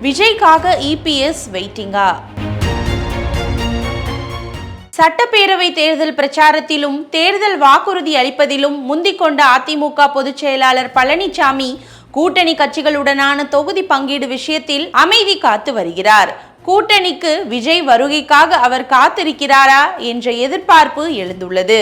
விஜய்க்காக EPS வெயிட்டிங்கா? சட்டப்பேரவை தேர்தல் பிரச்சாரத்திலும் தேர்தல் வாக்குறுதி அளிப்பதிலும் முந்திக்கொண்ட அதிமுக பொதுச் செயலாளர் பழனிசாமி கூட்டணி கட்சிகளுடனான தொகுதி பங்கீடு விஷயத்தில் அமைதி காத்து வருகிறார். கூட்டணிக்கு விஜய் வருகைக்காக அவர் காத்திருக்கிறாரா என்ற எதிர்பார்ப்பு எழுந்துள்ளது.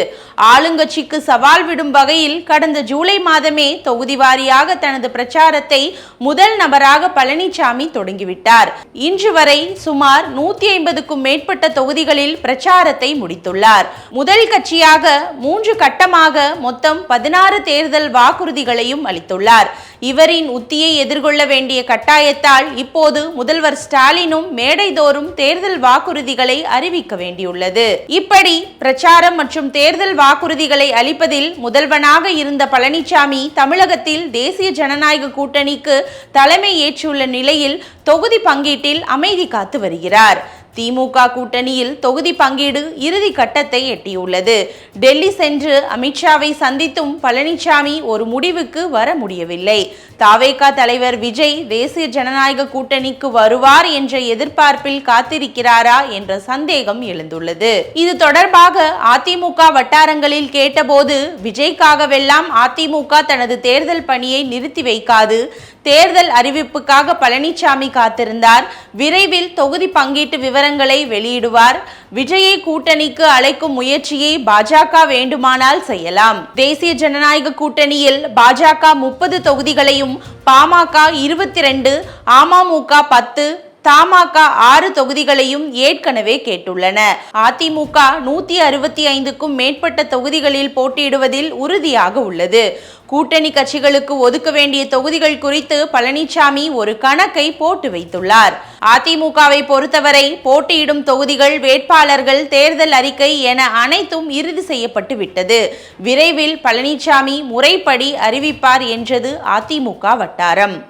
ஆளுங்கட்சிக்கு சவால் விடும் வகையில் கடந்த ஜூலை மாதமே தொகுதி வாரியாக தனது பிரச்சாரத்தை முதல் நபராக பழனிசாமி தொடங்கிவிட்டார். இன்று வரை சுமார் 150க்கும் மேற்பட்ட தொகுதிகளில் பிரச்சாரத்தை முடித்துள்ளார். முதல் கட்சியாக 3 கட்டமாக மொத்தம் 16 தேர்தல் வாக்குறுதிகளையும் அளித்துள்ளார். இவரின் உத்தியை எதிர்கொள்ள வேண்டிய கட்டாயத்தால் இப்போது முதல்வர் ஸ்டாலினும் மேடைதோறும் தேர்தல் வாக்குறுதிகளை அறிவிக்க வேண்டியுள்ளது. இப்படி பிரச்சாரம் மற்றும் தேர்தல் வாக்குறுதிகளை அளிப்பதில் முதல்வனாக இருந்த பழனிசாமி தமிழகத்தில் தேசிய ஜனநாயக கூட்டணிக்கு தலைமை ஏற்றுள்ள நிலையில் தொகுதி பங்கீட்டில் அமைதி காத்து வருகிறார். திமுக கூட்டணியில் தொகுதி பங்கீடு இறுதி கட்டத்தை எட்டியுள்ளது. டெல்லி சென்று அமித்ஷாவை சந்தித்தும் பழனிசாமி ஒரு முடிவுக்கு வர முடியவில்லை. தாவேகா தலைவர் விஜய் தேசிய ஜனநாயக கூட்டணிக்கு வருவார் என்ற எதிர்பார்ப்பில் காத்திருக்கிறாரா என்ற சந்தேகம் எழுந்துள்ளது. இது தொடர்பாக அதிமுக வட்டாரங்களில் கேட்டபோது விஜய்க்காகவெல்லாம் அதிமுக தனது தேர்தல் பணியை நிறுத்தி வைக்காது. தேர்தல் அறிவிப்புக்காக பழனிசாமி காத்திருந்தார். விரைவில் தொகுதி பங்கீட்டு விவரங்களை வெளியிடுவார். விஜயை கூட்டணிக்கு அழைக்கும் முயற்சியை பாஜக வேண்டுமானால் செய்யலாம். தேசிய ஜனநாயக கூட்டணியில் பாஜக 30 தொகுதிகளையும், பாமக 22, அமமுக 10, தமாக 6 தொகுதிகளையும் ஏற்கனவே கேட்டுள்ளன. அதிமுக 165க்கும் மேற்பட்ட தொகுதிகளில் போட்டியிடுவதில் உறுதியாக உள்ளது. கூட்டணி கட்சிகளுக்கு ஒதுக்க வேண்டிய தொகுதிகள் குறித்து பழனிசாமி ஒரு கணக்கை போட்டு வைத்துள்ளார். அதிமுகவை பொறுத்தவரை போட்டியிடும் தொகுதிகள், வேட்பாளர்கள், தேர்தல் அறிக்கை என அனைத்தும் இறுதி செய்யப்பட்டு விட்டது. விரைவில் பழனிசாமி முறைப்படி அறிவிப்பார் என்றது அதிமுக வட்டாரம்.